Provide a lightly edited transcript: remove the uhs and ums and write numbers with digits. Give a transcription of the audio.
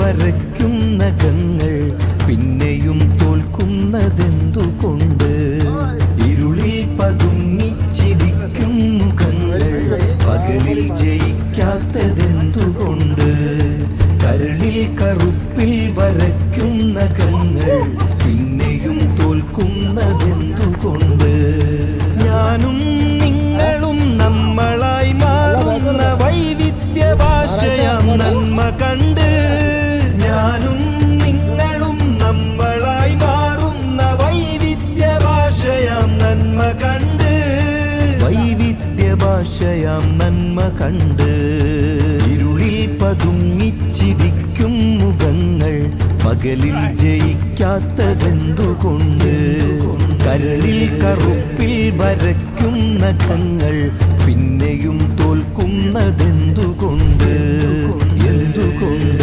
വരയ്ക്കും നഖങ്ങൾ പിന്നെയും തോൽക്കുന്നതെന്തുകൊണ്ട്? ഇരുളിൽ പതുങ്ങിച്ചിരിക്കും മുഖങ്ങൾ പകലിൽ ജയിക്കാത്തതെന്തുകൊണ്ട്? കരളിൽ കറുപ്പിൽ വരയ്ക്കും നഖങ്ങൾ പിന്നെയും തോൽക്കുന്നതെന്തുകൊണ്ട്? ഞാനും നിങ്ങളും നമ്മളായി മാറുന്ന വൈവിധ്യ ഭാഷയാം നന്മ കണ്ട്, ഞാനും നിങ്ങളും നമ്മളായി മാറുന്ന വൈവിധ്യ ഭാഷയാം നന്മ കണ്ട്, വൈവിധ്യ ഭാഷയാം നന്മ കണ്ട്. ഇരുളിൽ പതുങ്ങിച്ചിരിക്കും മുഖങ്ങൾ പകലിൽ ജയിക്കാത്തതെന്തുകൊണ്ട്? കരളിൽ കറുപ്പിൽ വരയ്ക്കും നഖങ്ങൾ പിന്നെയും തോൽക്കുന്നതെന്തുകൊണ്ട്? എന്തുകൊണ്ട്?